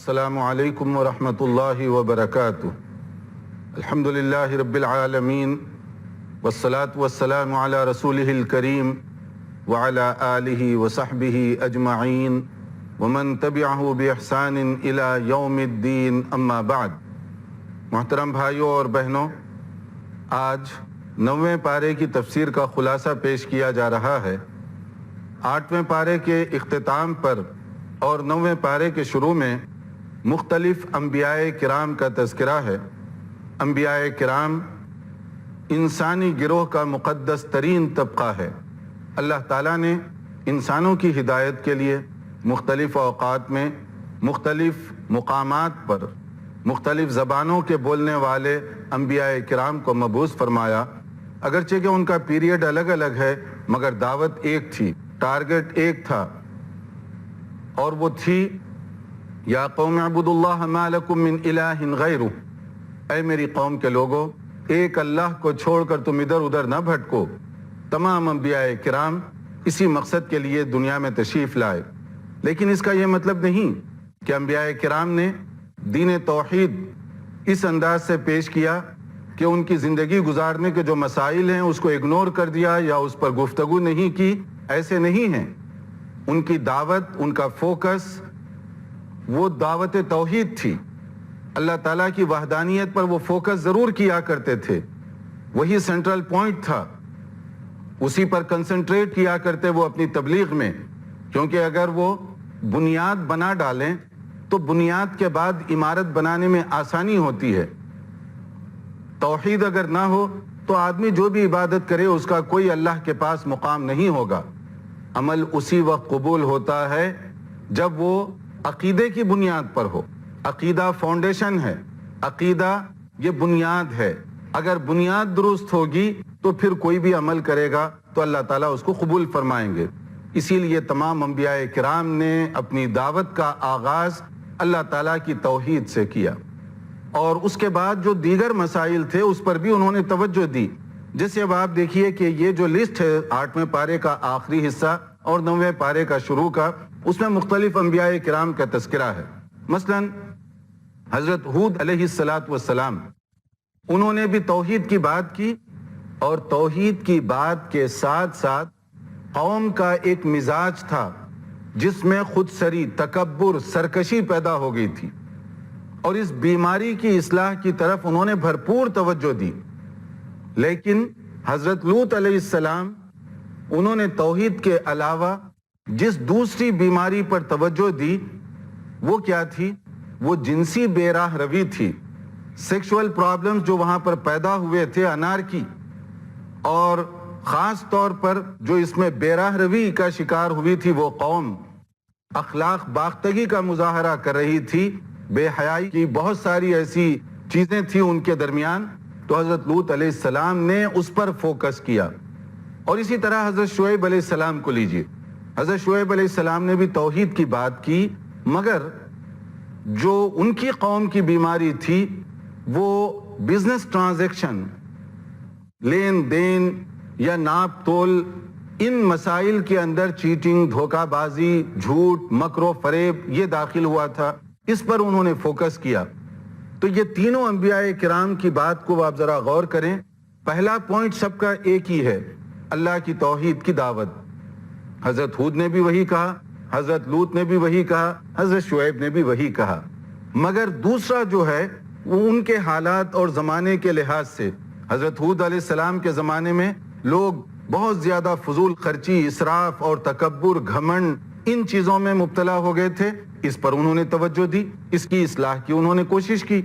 السلام علیکم ورحمۃ اللہ وبرکاتہ۔ الحمدللہ رب العالمین والصلاة والسلام علی رسولہ الکریم وعلی آلہ وصحبہ اجمعین ومن تبعہ بإحسان الی یوم الدین، اما بعد۔ محترم بھائیوں اور بہنوں، آج 9ویں پارے کی تفسیر کا خلاصہ پیش کیا جا رہا ہے۔ 8ویں پارے کے اختتام پر اور 9ویں پارے کے شروع میں مختلف انبیاء کرام کا تذکرہ ہے۔ انبیاء کرام انسانی گروہ کا مقدس ترین طبقہ ہے۔ اللہ تعالیٰ نے انسانوں کی ہدایت کے لیے مختلف اوقات میں مختلف مقامات پر مختلف زبانوں کے بولنے والے انبیاء کرام کو مبعوث فرمایا، اگرچہ کہ ان کا پیریڈ الگ الگ ہے مگر دعوت ایک تھی، ٹارگٹ ایک تھا، اور وہ تھی یا قوم اعبدوا اللہ ما لکم من الہ غیرہ، اے میری قوم کے لوگوں، ایک اللہ کو چھوڑ کر تم ادھر ادھر نہ بھٹکو۔ تمام انبیاء کرام اسی مقصد کے لیے دنیا میں تشریف لائے، لیکن اس کا یہ مطلب نہیں کہ انبیاء کرام نے دین توحید اس انداز سے پیش کیا کہ ان کی زندگی گزارنے کے جو مسائل ہیں اس کو اگنور کر دیا یا اس پر گفتگو نہیں کی۔ ایسے نہیں ہیں۔ ان کی دعوت، ان کا فوکس وہ دعوت توحید تھی۔ اللہ تعالیٰ کی وحدانیت پر وہ فوکس ضرور کیا کرتے تھے، وہی سینٹرل پوائنٹ تھا، اسی پر کنسنٹریٹ کیا کرتے وہ اپنی تبلیغ میں، کیونکہ اگر وہ بنیاد بنا ڈالیں تو بنیاد کے بعد عمارت بنانے میں آسانی ہوتی ہے۔ توحید اگر نہ ہو تو آدمی جو بھی عبادت کرے اس کا کوئی اللہ کے پاس مقام نہیں ہوگا۔ عمل اسی وقت قبول ہوتا ہے جب وہ عقیدے کی بنیاد پر ہو۔ عقیدہ فاؤنڈیشن ہے، عقیدہ یہ بنیاد ہے۔ اگر بنیاد درست ہوگی تو پھر کوئی بھی عمل کرے گا تو اللہ تعالیٰ اس کو قبول فرمائیں گے۔ اسی لیے تمام انبیاء کرام نے اپنی دعوت کا آغاز اللہ تعالیٰ کی توحید سے کیا، اور اس کے بعد جو دیگر مسائل تھے اس پر بھی انہوں نے توجہ دی۔ جیسے اب آپ دیکھیے کہ یہ جو لسٹ ہے 8ویں پارے کا آخری حصہ اور 9ویں پارے کا شروع کا، اس میں مختلف انبیاء کرام کا تذکرہ ہے۔ مثلا حضرت ہود علیہ السلام، انہوں نے بھی توحید کی بات کی، اور توحید کی بات کے ساتھ ساتھ قوم کا ایک مزاج تھا جس میں خود سری، تکبر، سرکشی پیدا ہو گئی تھی، اور اس بیماری کی اصلاح کی طرف انہوں نے بھرپور توجہ دی۔ لیکن حضرت لوط علیہ السلام، انہوں نے توحید کے علاوہ جس دوسری بیماری پر توجہ دی وہ کیا تھی؟ وہ جنسی بے راہ روی تھی۔ سیکشول پرابلمز جو وہاں پر پیدا ہوئے تھے، انارکی، اور خاص طور پر جو اس میں بے راہ روی کا شکار ہوئی تھی وہ قوم اخلاق باختگی کا مظاہرہ کر رہی تھی، بے حیائی کی بہت ساری ایسی چیزیں تھیں ان کے درمیان، تو حضرت لوط علیہ السلام نے اس پر فوکس کیا۔ اور اسی طرح حضرت شعیب علیہ السلام کو لیجئے، حضرت شعیب علیہ السلام نے بھی توحید کی بات کی، مگر جو ان کی قوم کی بیماری تھی وہ بزنس ٹرانزیکشن، لین دین یا ناپ تول، ان مسائل کے اندر چیٹنگ، دھوکہ بازی، جھوٹ، مکر و فریب یہ داخل ہوا تھا، اس پر انہوں نے فوکس کیا۔ تو یہ تینوں انبیاء کرام کی بات کو آپ ذرا غور کریں۔ پہلا پوائنٹ سب کا ایک ہی ہے، اللہ کی توحید کی دعوت۔ حضرت ہود نے بھی وہی کہا، حضرت لوط نے بھی وہی کہا، حضرت شعیب نے بھی وہی کہا، مگر دوسرا جو ہے وہ ان کے حالات اور زمانے کے لحاظ سے، حضرت ہود علیہ السلام کے زمانے میں لوگ بہت زیادہ فضول خرچی، اسراف اور تکبر، گھمنڈ، ان چیزوں میں مبتلا ہو گئے تھے، اس پر انہوں نے توجہ دی، اس کی اصلاح کی انہوں نے کوشش کی۔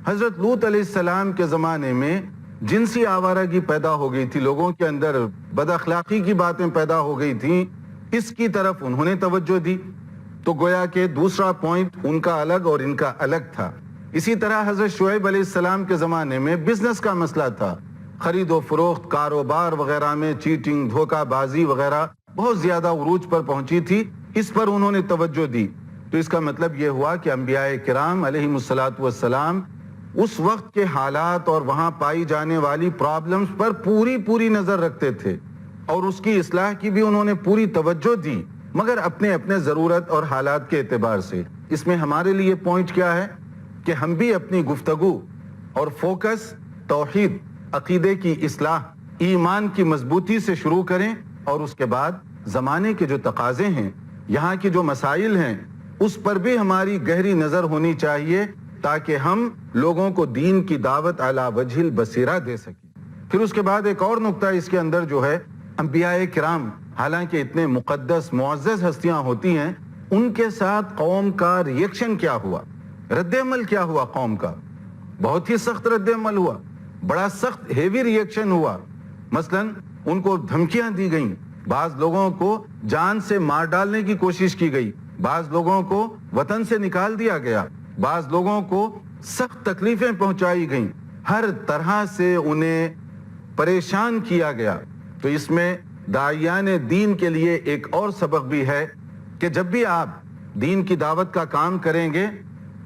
حضرت لوط علیہ السلام کے زمانے میں جنسی آوارگی پیدا ہو گئی تھی، لوگوں کے اندر بد اخلاقی کی باتیں پیدا ہو گئی تھیں، اس کی طرف انہوں نے توجہ دی۔ تو گویا کہ دوسرا پوائنٹ ان کا الگ اور ان کا الگ تھا۔ اسی طرح حضرت شعیب علیہ السلام کے زمانے میں بزنس کا مسئلہ تھا، خرید و فروخت، کاروبار وغیرہ میں چیٹنگ، دھوکہ بازی وغیرہ بہت زیادہ عروج پر پہنچی تھی، اس پر انہوں نے توجہ دی۔ تو اس کا مطلب یہ ہوا کہ انبیاء کرام علیہ السلام اس وقت کے حالات اور وہاں پائی جانے والی پرابلمز پر پوری نظر رکھتے تھے، اور اس کی اصلاح کی بھی انہوں نے پوری توجہ دی، مگر اپنے اپنے ضرورت اور حالات کے اعتبار سے۔ اس میں ہمارے لیے پوائنٹ کیا ہے کہ ہم بھی اپنی گفتگو اور فوکس توحید، عقیدے کی اصلاح، ایمان کی مضبوطی سے شروع کریں، اور اس کے بعد زمانے کے جو تقاضے ہیں، یہاں کی جو مسائل ہیں، اس پر بھی ہماری گہری نظر ہونی چاہیے تاکہ ہم لوگوں کو دین کی دعوت علی وجہ البصیرہ دے سکیں۔ پھر اس کے بعد ایک اور نقطہ اس کے اندر جو ہے، انبیاء کرام حالانکہ اتنے مقدس معزز ہستیاں ہوتی ہیں، ان کے ساتھ قوم کا ریئیکشن کیا ہوا، رد عمل کیا ہوا قوم کا؟ بہت ہی سخت رد عمل ہوا، بڑا سخت ہیوی ریئیکشن ہوا۔ مثلا ان کو دھمکیاں دی گئیں، بعض لوگوں کو جان سے مار ڈالنے کی کوشش کی گئی، بعض لوگوں کو وطن سے نکال دیا گیا، بعض لوگوں کو سخت تکلیفیں پہنچائی گئیں، ہر طرح سے انہیں پریشان کیا گیا۔ تو اس میں داعیان دین کے لیے ایک اور سبق بھی ہے کہ جب بھی آپ دین کی دعوت کا کام کریں گے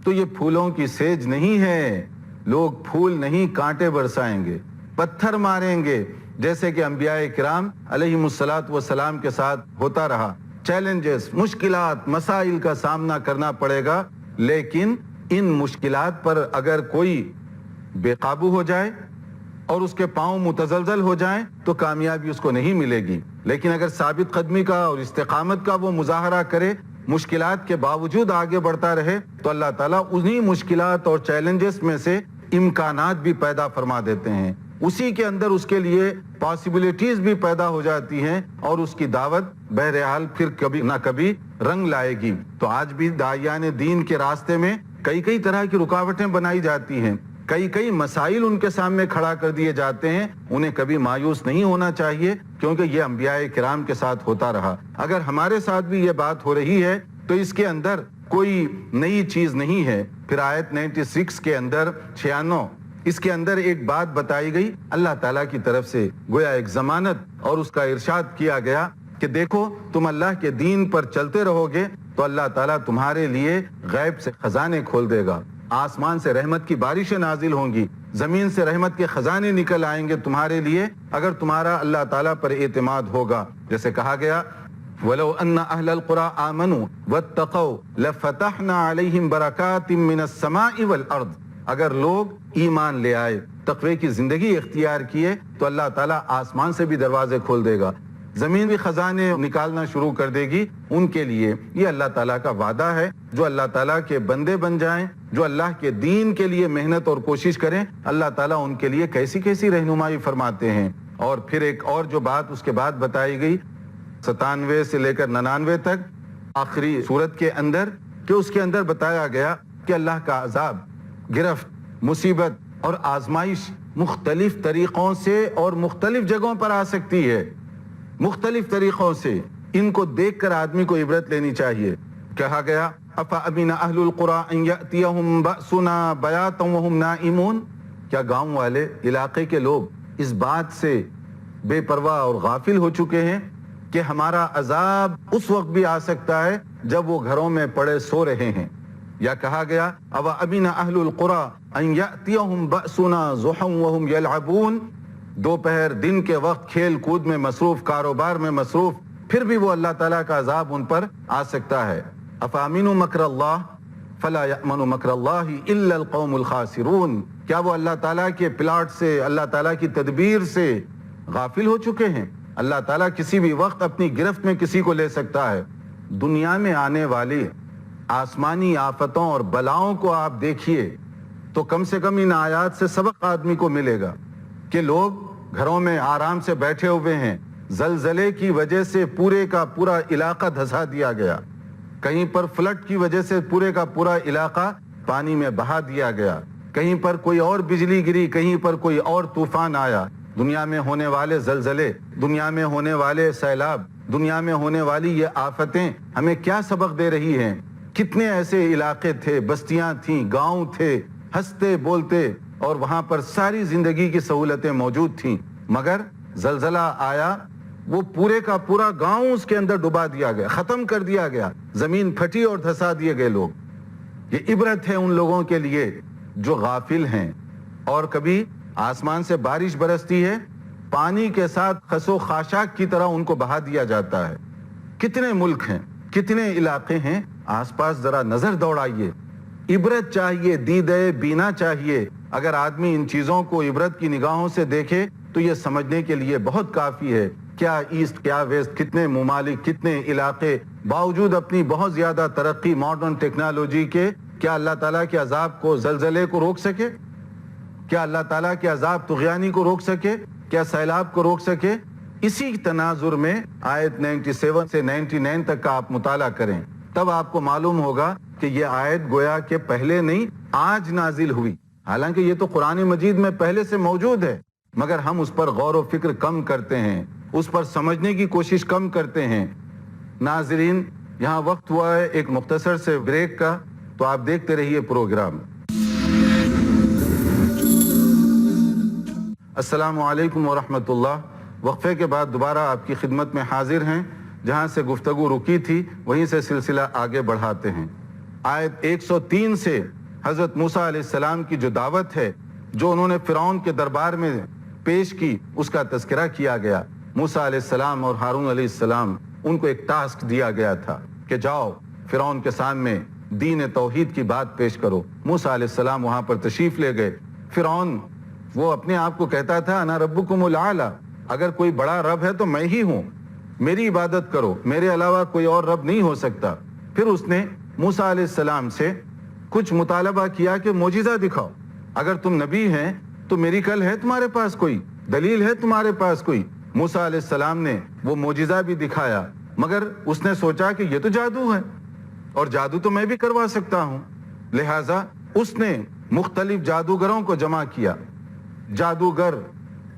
تو یہ پھولوں کی سیج نہیں ہے، لوگ پھول نہیں کانٹے برسائیں گے، پتھر ماریں گے، جیسے کہ انبیاء کرام علیہم الصلاۃ والسلام کے ساتھ ہوتا رہا۔ چیلنجز، مشکلات، مسائل کا سامنا کرنا پڑے گا، لیکن ان مشکلات پر اگر کوئی بے قابو ہو جائے اور اس کے پاؤں متزلزل ہو جائیں تو کامیابی اس کو نہیں ملے گی، لیکن اگر ثابت قدمی کا اور استقامت کا وہ مظاہرہ کرے، مشکلات کے باوجود آگے بڑھتا رہے، تو اللہ تعالیٰ انہی مشکلات اور چیلنجز میں سے امکانات بھی پیدا فرما دیتے ہیں، اسی کے اندر اس کے لیے پاسبلٹیز بھی پیدا ہو جاتی ہیں، اور اس کی دعوت بہرحال پھر کبھی نہ کبھی رنگ لائے گی۔ تو آج بھی داعیان دین کے راستے میں کئی طرح کی رکاوٹیں بنائی جاتی ہیں، کئی مسائل ان کے سامنے کھڑا کر دیے جاتے ہیں، انہیں کبھی مایوس نہیں ہونا چاہیے، کیونکہ یہ انبیاء کرام کے ساتھ ہوتا رہا۔ اگر ہمارے ساتھ بھی یہ بات ہو رہی ہے تو اس کے اندر کوئی نئی چیز نہیں ہے۔ پھر آیت 96 کے اندر 96 اس کے اندر ایک بات بتائی گئی اللہ تعالیٰ کی طرف سے، گویا ایک ضمانت، اور اس کا ارشاد کیا گیا کہ دیکھو تم اللہ کے دین پر چلتے رہو گے تو اللہ تعالیٰ تمہارے لیے غیب سے خزانے کھول دے گا، آسمان سے رحمت کی بارشیں نازل ہوں گی، زمین سے رحمت کے خزانے نکل آئیں گے تمہارے لیے، اگر تمہارا اللہ تعالیٰ پر اعتماد ہوگا۔ جیسے کہا گیا وَلَوْ أَنَّ أَهْلَ الْقُرَىٰ آمَنُوا وَاتَّقَوْا لَفَتَحْنَا عَلَيْهِمْ بَرَكَاتٍ مِّنَ السَّمَاءِ وَالْأَرْضِ۔ اگر لوگ ایمان لے آئے، تقوی کی زندگی اختیار کیے، تو اللہ تعالیٰ آسمان سے بھی دروازے کھول دے گا، زمین بھی خزانے نکالنا شروع کر دے گی ان کے لیے۔ یہ اللہ تعالیٰ کا وعدہ ہے، جو اللہ تعالیٰ کے بندے بن جائیں، جو اللہ کے دین کے لیے محنت اور کوشش کریں، اللہ تعالیٰ ان کے لیے کیسی رہنمائی فرماتے ہیں۔ اور پھر ایک اور جو بات اس کے بعد بتائی گئی 97 سے لے کر 99 تک آخری سورت کے اندر، کہ اس کے اندر بتایا گیا کہ اللہ کا عذاب، گرفت، مصیبت اور آزمائش مختلف طریقوں سے اور مختلف جگہوں پر آ سکتی ہے، مختلف طریقوں سے۔ ان کو دیکھ کر آدمی کو عبرت لینی چاہیے۔ کہا گیا أَفَأَمِنَ أَهْلُ الْقُرَىٰ أَن يَأْتِيَهُمْ بَأْسُنَا بَيَاتًا وَهُمْ نَائِمُونَ۔ کیا گاؤں والے، علاقے کے لوگ اس بات سے بے پرواہ اور غافل ہو چکے ہیں کہ ہمارا عذاب اس وقت بھی آ سکتا ہے جب وہ گھروں میں پڑے سو رہے ہیں؟ یا کہا گیا أَوَأَمِنَ أَهْلُ الْقُرَىٰ أَن يَأْتِيَهُمْ بَأْسُنَا ضُحًى وَهُمْ يَلْعَبُونَ۔ دوپہر دن کے وقت کھیل کود میں مصروف، کاروبار میں مصروف، پھر بھی وہ اللہ تعالیٰ کا عذاب ان پر آ سکتا ہے۔ أَفَأَمِنُوا مَكْرَ اللَّهِ فَلَا يَأْمَنُ مَكْرَ اللَّهِ إِلَّا الْقَوْمُ الْخَاسِرُونَ۔ کیا وہ اللہ تعالیٰ کے پلاٹ سے، اللہ تعالیٰ کی تدبیر سے غافل ہو چکے ہیں؟ اللہ تعالیٰ کسی بھی وقت اپنی گرفت میں کسی کو لے سکتا ہے۔ دنیا میں آنے والی آسمانی آفتوں اور بلاؤں کو آپ دیکھیے تو کم سے کم ان آیات سے سبق آدمی کو ملے گا کہ لوگ گھروں میں آرام سے بیٹھے ہوئے ہیں، زلزلے کی وجہ سے پورے کا پورا علاقہ دھسا دیا گیا، کہیں پر فلڈ کی وجہ سے پورے کا پورا علاقہ پانی میں بہا دیا گیا، کہیں پر کوئی اور بجلی گری، کہیں پر کوئی اور طوفان آیا۔ دنیا میں ہونے والے زلزلے، دنیا میں ہونے والے سیلاب، دنیا میں ہونے والی یہ آفتیں ہمیں کیا سبق دے رہی ہیں؟ کتنے ایسے علاقے تھے، بستیاں تھیں، گاؤں تھے، ہنستے بولتے، اور وہاں پر ساری زندگی کی سہولتیں موجود تھیں، مگر زلزلہ آیا، وہ پورے کا پورا گاؤں اس کے اندر ڈبا دیا گیا، ختم کر دیا گیا، زمین پھٹی اور دھسا دیے گئے لوگ۔ یہ عبرت ہے ان لوگوں کے لیے جو غافل ہیں۔ اور کبھی آسمان سے بارش برستی ہے، پانی کے ساتھ خس و خاشاک کی طرح ان کو بہا دیا جاتا ہے، کتنے ملک ہیں, کتنے علاقے ہیں, آس پاس ذرا نظر دوڑائیے. عبرت چاہیے, دیدہ بینا چاہیے. اگر آدمی ان چیزوں کو عبرت کی نگاہوں سے دیکھے تو یہ سمجھنے کے لیے بہت کافی ہے کیا ایسٹ کیا ویسٹ, کتنے ممالک, کتنے علاقے باوجود اپنی بہت زیادہ ترقی ماڈرن ٹیکنالوجی کے, کیا اللہ تعالیٰ کے عذاب کو, زلزلے کو روک سکے؟ کیا اللہ تعالیٰ کے عذاب طغیانی کو روک سکے؟ کیا سیلاب کو روک سکے؟ اسی تناظر میں آیت 97 سے 99 تک کا آپ مطالعہ کریں, تب آپ کو معلوم ہوگا کہ یہ آیت گویا کہ پہلے نہیں آج نازل ہوئی. حالانکہ یہ تو قرآن مجید میں پہلے سے موجود ہے, مگر ہم اس پر غور و فکر کم کرتے ہیں, اس پر سمجھنے کی کوشش کم کرتے ہیں. ناظرین, یہاں وقت ہوا ہے ایک مختصر سے بریک کا, تو آپ دیکھتے رہیے پروگرام. السلام علیکم ورحمۃ اللہ. وقفے کے بعد دوبارہ آپ کی خدمت میں حاضر ہیں. جہاں سے گفتگو رکی تھی وہیں سے سلسلہ آگے بڑھاتے ہیں. آیت 103 سے حضرت موسیٰ علیہ السلام کی جو دعوت ہے, جو انہوں نے فرعون کے دربار میں پیش کی, اس کا تذکرہ کیا گیا. موسیٰ علیہ السلام اور ہارون علیہ السلام, ان کو ایک ٹاسک دیا گیا تھا کہ جاؤ فرعون کے سامنے دین توحید کی بات پیش کرو. موسیٰ علیہ السلام وہاں پر تشریف لے گئے. فرعون وہ اپنے آپ کو کہتا تھا انا ربکم الاعلی, اگر کوئی بڑا رب ہے تو میں ہی ہوں, میری عبادت کرو, میرے علاوہ کوئی اور رب نہیں ہو سکتا. پھر اس نے موسیٰ علیہ السلام سے کچھ مطالبہ کیا کہ معجزہ دکھاؤ, اگر تم نبی ہیں تو میریکل ہے تمہارے پاس کوئی, دلیل ہے تمہارے پاس کوئی. موسیٰ علیہ السلام نے وہ معجزہ بھی دکھایا, مگر اس نے سوچا کہ یہ تو جادو ہے اور جادو تو میں بھی کروا سکتا ہوں. لہٰذا اس نے مختلف جادوگروں کو جمع کیا. جادوگر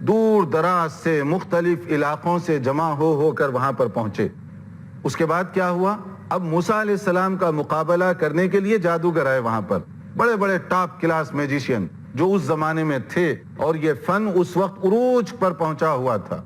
دور دراز سے مختلف علاقوں سے جمع ہو کر وہاں پر پہنچے. اس کے بعد کیا ہوا, اب موسیٰ علیہ السلام کا مقابلہ کرنے کے لیے جادوگر آئے وہاں پر, بڑے بڑے ٹاپ کلاس میجیشین جو اس زمانے میں تھے, اور یہ فن اس وقت عروج پر پہنچا ہوا تھا.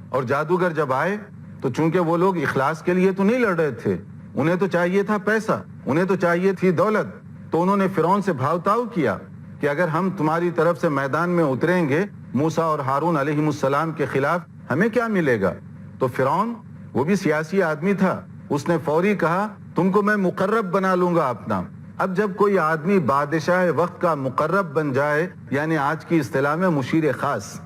اور جادوگر جب آئے تو چونکہ وہ لوگ اخلاص کے لیے تو نہیں لڑ رہے تھے, انہیں تو چاہیے تھا پیسہ, انہیں تو چاہیے تھی دولت. تو انہوں نے فرعون سے بھاؤ تاؤ کیا کہ اگر ہم تمہاری طرف سے میدان میں اتریں گے موسیٰ اور ہارون علیہ السلام کے خلاف, ہمیں کیا ملے گا؟ تو فرعون وہ بھی سیاسی آدمی تھا, اس نے فوری کہا تم کو میں مقرب بنا لوں گا اپنا. اب جب کوئی آدمی بادشاہ وقت کا مقرب بن جائے, یعنی آج کی اصطلاح میں مشیر خاص,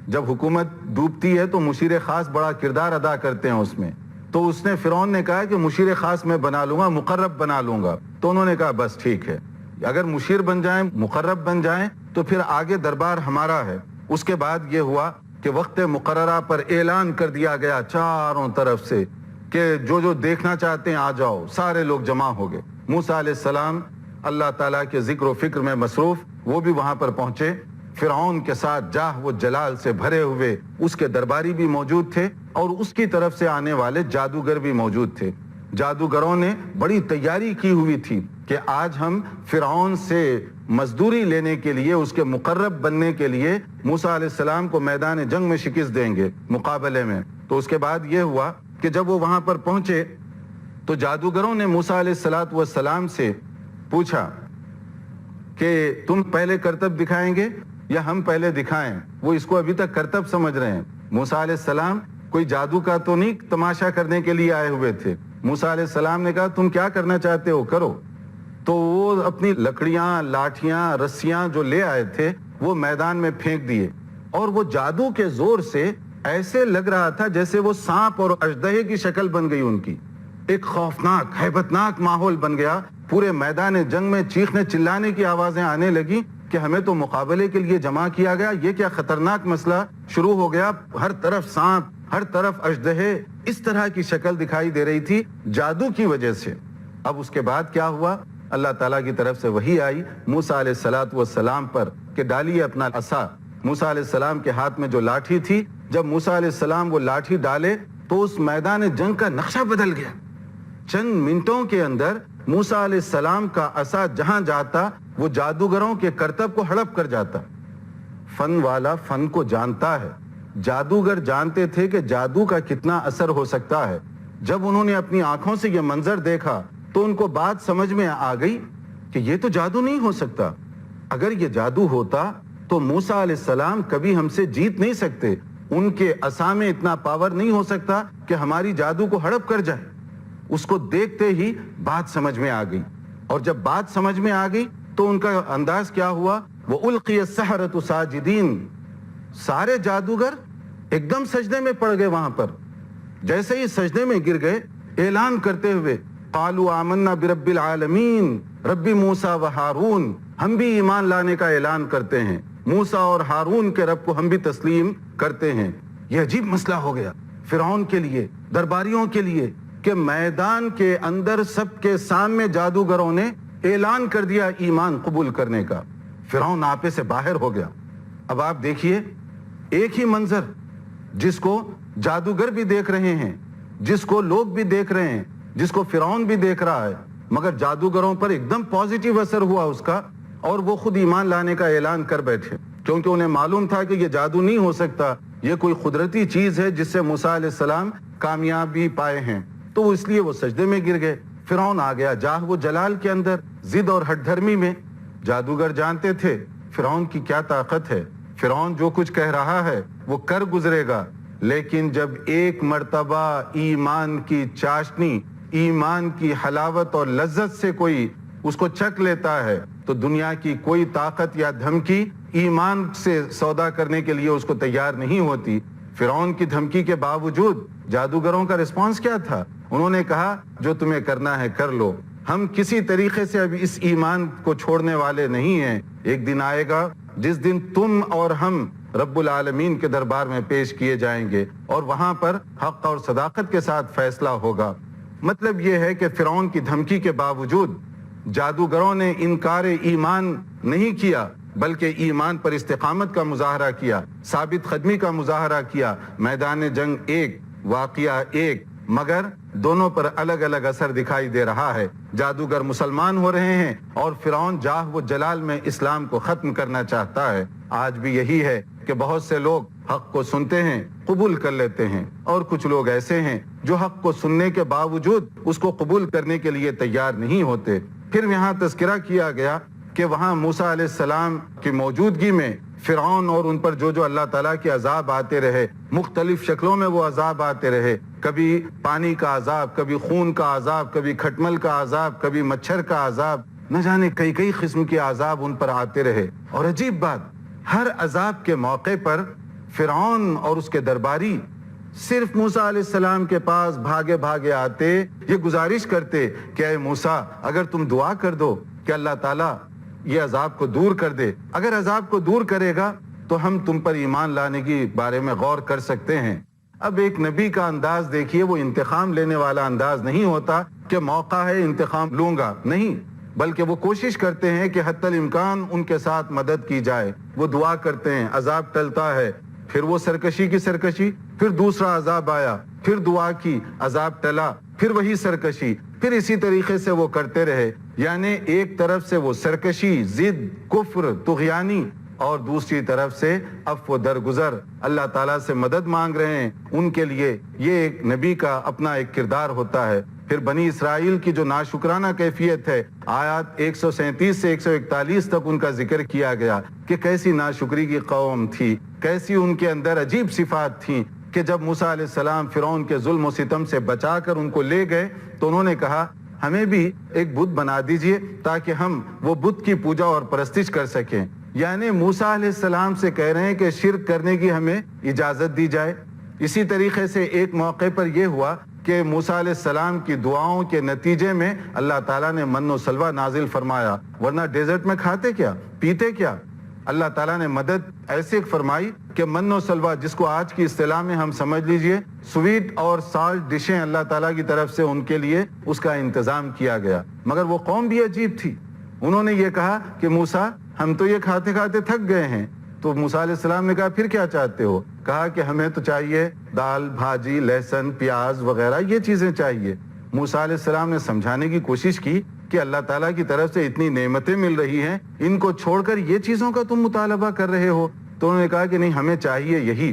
جب حکومت ڈوبتی ہے تو مشیر خاص بڑا کردار ادا کرتے ہیں اس میں, تو اس نے فرعون نے کہا کہ مشیر خاص میں بنا لوں گا, مقرب بنا لوں گا. تو انہوں نے کہا بس ٹھیک ہے, اگر مشیر بن جائیں, مقرب بن جائیں تو پھر آگے دربار ہمارا ہے. اس کے بعد یہ ہوا کہ وقت مقررہ پر اعلان کر دیا گیا چاروں طرف سے کہ جو جو دیکھنا چاہتے ہیں آ جاؤ. سارے لوگ جمع ہو گئے. موسیٰ علیہ السلام اللہ تعالیٰ کے ذکر و فکر میں مصروف, وہ بھی وہاں پر پہنچے. فرعون کے ساتھ جاہ و جلال سے بھرے ہوئے اس کے درباری بھی موجود تھے, اور اس کی طرف سے آنے والے جادوگر بھی موجود تھے. جادوگروں نے بڑی تیاری کی ہوئی تھی کہ آج ہم فرعون سے مزدوری لینے کے لیے, اس کے مقرب بننے کے لیے موسیٰ علیہ السلام کو میدان جنگ میں شکست دیں گے مقابلے میں. تو اس کے بعد یہ ہوا کہ جب وہ وہاں پر پہنچے تو جادوگروں نے موسیٰ علیہ السلام سے پوچھا کہ تم پہلے کرتب دکھائیں گے یا ہم پہلے دکھائیں. وہ اس کو ابھی تک کرتب سمجھ رہے ہیں. موسیٰ علیہ السلام کوئی جادو کا تو نہیں تماشا کرنے کے لیے آئے ہوئے تھے. موسیٰ علیہ السلام نے کہا تم کیا کرنا چاہتے ہو کرو. تو وہ اپنی لکڑیاں, لاٹھیاں, رسیاں جو لے آئے تھے وہ میدان میں پھینک دیے, اور وہ جادو کے زور سے ایسے لگ رہا تھا جیسے وہ سانپ اور اژدہے کی شکل بن گئی ان کی. ایک خوفناک ہیبتناک ماحول بن گیا. پورے میدان جنگ میں چیخنے چلانے کی آوازیں آنے لگی کہ ہمیں تو مقابلے کے لیے جمع کیا گیا, یہ کیا خطرناک مسئلہ شروع ہو گیا. ہر طرف سانپ, ہر طرف اژدہے, اس طرح کی شکل دکھائی دے رہی تھی جادو کی وجہ سے. اب اس کے بعد کیا ہوا, اللہ تعالیٰ کی طرف سے وحی آئی موسیٰ علیہ السلام پر کہ ڈالیے اپنا عصا. موسیٰ علیہ السلام کے ہاتھ میں جو لاٹھی تھی, جب موسیٰ علیہ السلام وہ لاٹھی ڈالے تو اس میدان جنگ کا نقشہ بدل گیا. چند منٹوں کے اندر موسیٰ علیہ السلام کا عصا جہاں جاتا وہ جادوگروں کے کرتب کو ہڑپ کر جاتا. فن والا فن کو جانتا ہے. جادوگر جانتے تھے کہ جادو کا کتنا اثر ہو سکتا ہے. جب انہوں نے اپنی آنکھوں سے یہ منظر دیکھا تو ان کو بات سمجھ میں آ گئی کہ یہ تو جادو نہیں ہو سکتا. اگر یہ جادو ہوتا تو موسیٰ علیہ السلام کبھی ہم سے جیت نہیں سکتے. ان کے عصا میں اتنا پاور نہیں ہو سکتا کہ ہماری جادو کو ہڑپ کر جائے۔ اس کو دیکھتے ہی بات سمجھ میں آ گئی، اور جب بات سمجھ میں آ گئی تو ان کا انداز کیا ہوا، وَأُلْقِيَ السَّحَرَةُ سَاجِدِينَ، سارے جادوگر ایک دم سجدے میں پڑ گئے۔ وہاں پر جیسے ہی سجدے میں گر گئے، اعلان کرتے ہوئے قَالُوا آمَنَّا بِرَبِّ الْعَالَمِينَ رَبِّ مُوسَىٰ وَہَارُونَ، ہم بھی ایمان لانے کا اعلان کرتے ہیں، موسیٰ اور ہارون کے رب کو ہم بھی تسلیم کرتے ہیں۔ یہ عجیب مسئلہ ہو گیا فرعون کے لیے، درباریوں کے لیے، کہ میدان کے اندر سب کے سامنے جادوگروں نے اعلان کر دیا ایمان قبول کرنے کا۔ فرعون آپے سے باہر ہو گیا۔ اب آپ دیکھیے ایک ہی منظر، جس کو جادوگر بھی دیکھ رہے ہیں، جس کو لوگ بھی دیکھ رہے ہیں، جس کو فرعون بھی دیکھ رہا ہے، مگر جادوگروں پر ایک دم پازیٹیو اثر ہوا اس کا، اور وہ خود ایمان لانے کا اعلان کر بیٹھے، کیونکہ انہیں معلوم تھا کہ یہ جادو نہیں ہو سکتا، یہ کوئی قدرتی چیز ہے جس سے موسیٰ علیہ السلام کامیابی پائے ہیں۔ تو اس لیے وہ سجدے میں گر گئے۔ فرعون آ گیا جاہ و جلال کے اندر، ضد اور ہٹ دھرمی میں۔ جادوگر جانتے تھے فرعون کی کیا طاقت ہے، فرعون جو کچھ کہہ رہا ہے وہ کر گزرے گا، لیکن جب ایک مرتبہ ایمان کی چاشنی، ایمان کی حلاوت اور لذت سے کوئی اس کو چکھ لیتا ہے تو دنیا کی کوئی طاقت یا دھمکی ایمان سے سودا کرنے کے لیے اس کو تیار نہیں ہوتی۔ فرعون کی دھمکی کے باوجود جادوگروں کا رسپانس کیا تھا؟ انہوں نے کہا جو تمہیں کرنا ہے کر لو، ہم کسی طریقے سے اب اس ایمان کو چھوڑنے والے نہیں ہیں۔ ایک دن آئے گا جس دن تم اور ہم رب العالمین کے دربار میں پیش کیے جائیں گے، اور وہاں پر حق اور صداقت کے ساتھ فیصلہ ہوگا۔ مطلب یہ ہے کہ فرعون کی دھمکی کے باوجود جادوگروں نے انکار ایمان نہیں کیا، بلکہ ایمان پر استقامت کا مظاہرہ کیا، ثابت قدمی کا مظاہرہ کیا۔ میدان جنگ ایک، واقعہ ایک، مگر دونوں پر الگ الگ اثر دکھائی دے رہا ہے۔ جادوگر مسلمان ہو رہے ہیں اور فرعون جاہ و جلال میں اسلام کو ختم کرنا چاہتا ہے۔ آج بھی یہی ہے کہ بہت سے لوگ حق کو سنتے ہیں، قبول کر لیتے ہیں، اور کچھ لوگ ایسے ہیں جو حق کو سننے کے باوجود اس کو قبول کرنے کے لیے تیار نہیں ہوتے۔ پھر یہاں تذکرہ کیا گیا کہ وہاں موسیٰ علیہ السلام کی موجودگی میں فرعون اور ان پر جو اللہ تعالیٰ کے عذاب آتے رہے، مختلف شکلوں میں وہ عذاب آتے رہے، کبھی پانی کا عذاب، کبھی خون کا عذاب، کبھی کھٹمل کا عذاب، کبھی مچھر کا عذاب، نہ جانے کئی کئی قسم کے عذاب ان پر آتے رہے۔ اور عجیب بات، ہر عذاب کے موقع پر فرعون اور اس کے درباری صرف موسیٰ علیہ السلام کے پاس بھاگے بھاگے آتے، یہ گزارش کرتے کہ اے موسیٰ اگر تم دعا کر دو کہ اللہ تعالیٰ یہ عذاب کو دور کر دے، اگر عذاب کو دور کرے گا تو ہم تم پر ایمان لانے کی بارے میں غور کر سکتے ہیں۔ اب ایک نبی کا انداز دیکھیے، وہ انتقام لینے والا انداز نہیں ہوتا کہ موقع ہے انتقام لوں گا، نہیں، بلکہ وہ کوشش کرتے ہیں کہ حتی الامکان ان کے ساتھ مدد کی جائے۔ وہ دعا کرتے ہیں، عذاب ٹلتا ہے، پھر وہ سرکشی کی سرکشی، پھر دوسرا عذاب آیا، پھر دعا کی، عذاب ٹلا، پھر وہی سرکشی، پھر اسی طریقے سے وہ کرتے رہے۔ یعنی ایک طرف سے وہ سرکشی، ضد، کفر، طغیانی، اور دوسری طرف سے عفو و درگزر، اللہ تعالیٰ سے مدد مانگ رہے ہیں۔ ان کے لیے یہ ایک نبی کا اپنا ایک کردار ہوتا ہے۔ پھر بنی اسرائیل کی جو ناشکرانہ کیفیت ہے، آیات 137 سے 141 تک ان کا ذکر کیا گیا کہ کیسی ناشکری کی قوم تھی، کیسی ان کے اندر عجیب صفات تھیں، کہ جب موسیٰ علیہ السلام فرعون کے ظلم و ستم سے بچا کر ان کو لے گئے تو انہوں نے کہا ہمیں بھی ایک بت بنا دیجئے تاکہ ہم وہ بت کی پوجا اور پرستش کر سکیں۔ یعنی موسیٰ علیہ السلام سے کہہ رہے ہیں کہ شرک کرنے کی ہمیں اجازت دی جائے۔ اسی طریقے سے ایک موقع پر یہ ہوا کہ موسیٰ علیہ السلام کی دعاؤں کے نتیجے میں اللہ تعالیٰ نے من و سلوہ نازل فرمایا، ورنہ ڈیزرٹ میں کھاتے کیا، پیتے کیا؟ اللہ تعالیٰ نے مدد ایسے فرمائی کہ من و سلوہ، جس کو آج کی اصطلاح میں ہم سمجھ لیجئے سویٹ اور سالٹ ڈشیں، اللہ تعالیٰ کی طرف سے ان کے لیے اس کا انتظام کیا گیا۔ مگر وہ قوم بھی عجیب تھی، انہوں نے یہ کہا کہ موسیٰ ہم تو یہ کھاتے کھاتے تھک گئے ہیں۔ تو موسیٰ علیہ السلام نے کہا پھر کیا چاہتے ہو؟ کہا کہ ہمیں تو چاہیے دال، بھاجی، لہسن، پیاز وغیرہ، یہ چیزیں چاہیے۔ موسیٰ علیہ السلام نے سمجھانے کی کوشش کی کہ اللہ تعالیٰ کی طرف سے اتنی نعمتیں مل رہی ہیں، ان کو چھوڑ کر یہ چیزوں کا تم مطالبہ کر رہے ہو؟ تو انہوں نے کہا کہ نہیں، ہمیں چاہیے یہی۔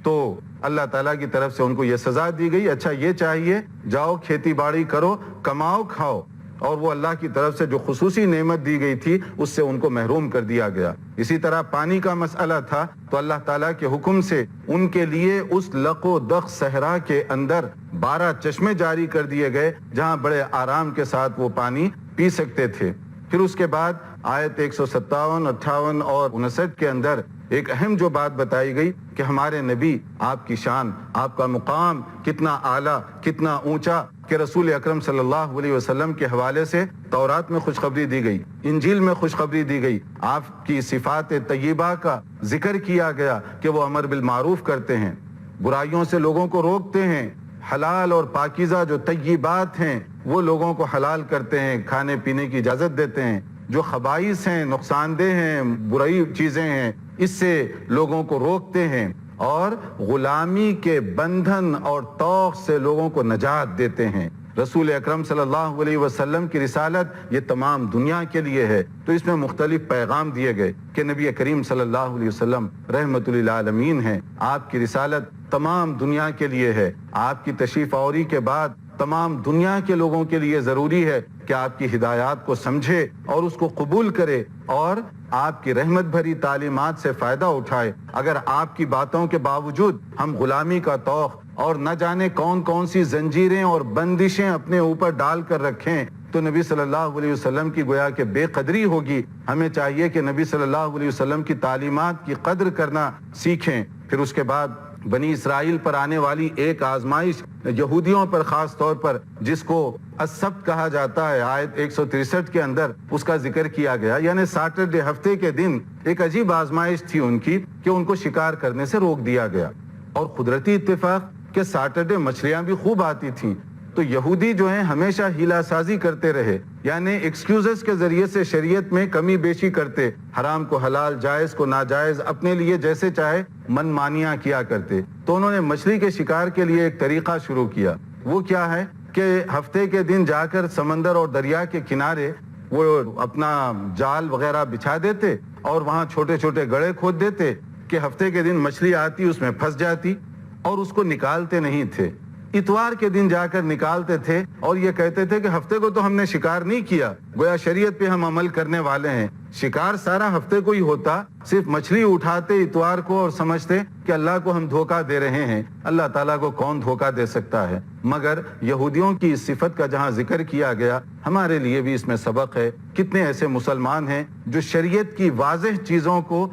تو اللہ تعالیٰ کی طرف سے ان کو یہ سزا دی گئی، اچھا یہ چاہیے، جاؤ کھیتی باڑی کرو، کماؤ کھاؤ، اور وہ اللہ کی طرف سے جو خصوصی نعمت دی گئی تھی اس سے ان کو محروم کر دیا گیا۔ اسی طرح پانی کا مسئلہ تھا تو اللہ تعالیٰ کے حکم سے ان کے لیے اس لق و دق صحرا کے اندر 12 چشمے جاری کر دیے گئے جہاں بڑے آرام کے ساتھ وہ پانی پی سکتے تھے۔ پھر اس کے بعد آیت 157، 58 اور 59 کے اندر ایک اہم جو بات بتائی گئی کہ ہمارے نبی، آپ کی شان، آپ کا مقام کتنا اعلیٰ، کتنا اونچا، کہ رسول اکرم صلی اللہ علیہ وسلم کے حوالے سے تورات میں خوشخبری دی گئی، انجیل میں خوشخبری دی گئی، آپ کی صفات طیبہ کا ذکر کیا گیا کہ وہ امر بالمعروف کرتے ہیں، برائیوں سے لوگوں کو روکتے ہیں، حلال اور پاکیزہ جو طیبات ہیں وہ لوگوں کو حلال کرتے ہیں، کھانے پینے کی اجازت دیتے ہیں، جو خبائث ہیں، نقصان دہ ہیں، برائی چیزیں ہیں، اس سے لوگوں کو روکتے ہیں، اور غلامی کے بندھن اور طوق سے لوگوں کو نجات دیتے ہیں۔ رسول اکرم صلی اللہ علیہ وسلم کی رسالت یہ تمام دنیا کے لیے ہے، تو اس میں مختلف پیغام دیے گئے کہ نبی کریم صلی اللہ علیہ وسلم رحمت للعالمین ہیں، آپ کی رسالت تمام دنیا کے لیے ہے۔ آپ کی تشریف آوری کے بعد تمام دنیا کے لوگوں کے لیے ضروری ہے کہ آپ کی ہدایات کو سمجھے اور اس کو قبول کرے اور آپ کی رحمت بھری تعلیمات سے فائدہ اٹھائے۔ اگر آپ کی باتوں کے باوجود ہم غلامی کا طوق اور نہ جانے کون کون سی زنجیریں اور بندشیں اپنے اوپر ڈال کر رکھیں تو نبی صلی اللہ علیہ وسلم کی گویا کہ بے قدری ہوگی۔ ہمیں چاہیے کہ نبی صلی اللہ علیہ وسلم کی تعلیمات کی قدر کرنا سیکھیں۔ پھر اس کے بعد بنی اسرائیل پر آنے والی ایک آزمائش، یہودیوں پر خاص طور پر، جس کو السبت کہا جاتا ہے، آیت 163 کے اندر اس کا ذکر کیا گیا، یعنی سیٹرڈے، ہفتے کے دن ایک عجیب آزمائش تھی ان کی کہ ان کو شکار کرنے سے روک دیا گیا، اور قدرتی اتفاق کہ سیٹرڈے مچھلیاں بھی خوب آتی تھیں، تو یہودی جو ہیں ہمیشہ ہیلا سازی کرتے رہے، یعنی ایکسکیوزز کے ذریعے سے شریعت میں کمی بیشی کرتے، حرام کو حلال، جائز کو ناجائز، اپنے لیے جیسے چاہے من مانیاں کیا کرتے۔ تو انہوں نے مچھلی کے شکار کے لیے ایک طریقہ شروع کیا۔ وہ کیا ہے کہ ہفتے کے دن جا کر سمندر اور دریا کے کنارے وہ اپنا جال وغیرہ بچھا دیتے اور وہاں چھوٹے چھوٹے گڑھے کھود دیتے کہ ہفتے کے دن مچھلی آتی اس میں پھنس جاتی، اور اس کو نکالتے نہیں تھے۔ اتوار کے دن جا کر نکالتے تھے اور یہ کہتے تھے کہ ہفتے کو تو ہم نے شکار نہیں کیا، گویا شریعت پہ ہم عمل کرنے والے ہیں، شکار سارا ہفتے کو ہی ہوتا، صرف مچھلی اٹھاتے اتوار کو اور سمجھتے کہ اللہ کو ہم دھوکہ دے رہے ہیں۔ اللہ تعالیٰ کو کون دھوکہ دے سکتا ہے؟ مگر یہودیوں کی اس صفت کا جہاں ذکر کیا گیا، ہمارے لیے بھی اس میں سبق ہے۔ کتنے ایسے مسلمان ہیں جو شریعت کی واضح چیزوں کو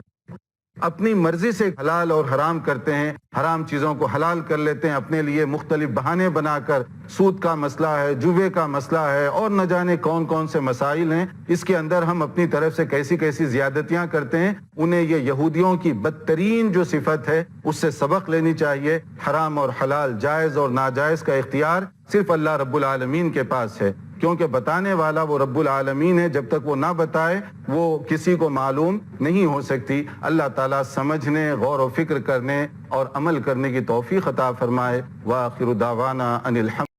اپنی مرضی سے حلال اور حرام کرتے ہیں، حرام چیزوں کو حلال کر لیتے ہیں اپنے لیے مختلف بہانے بنا کر، سود کا مسئلہ ہے، جوے کا مسئلہ ہے، اور نہ جانے کون کون سے مسائل ہیں، اس کے اندر ہم اپنی طرف سے کیسی کیسی زیادتیاں کرتے ہیں۔ انہیں یہ یہودیوں کی بدترین جو صفت ہے اس سے سبق لینی چاہیے۔ حرام اور حلال، جائز اور ناجائز کا اختیار صرف اللہ رب العالمین کے پاس ہے، کیونکہ بتانے والا وہ رب العالمین ہے، جب تک وہ نہ بتائے وہ کسی کو معلوم نہیں ہو سکتی۔ اللہ تعالیٰ سمجھنے، غور و فکر کرنے اور عمل کرنے کی توفیق عطا فرمائے۔ وآخر دعوانا ان الحمد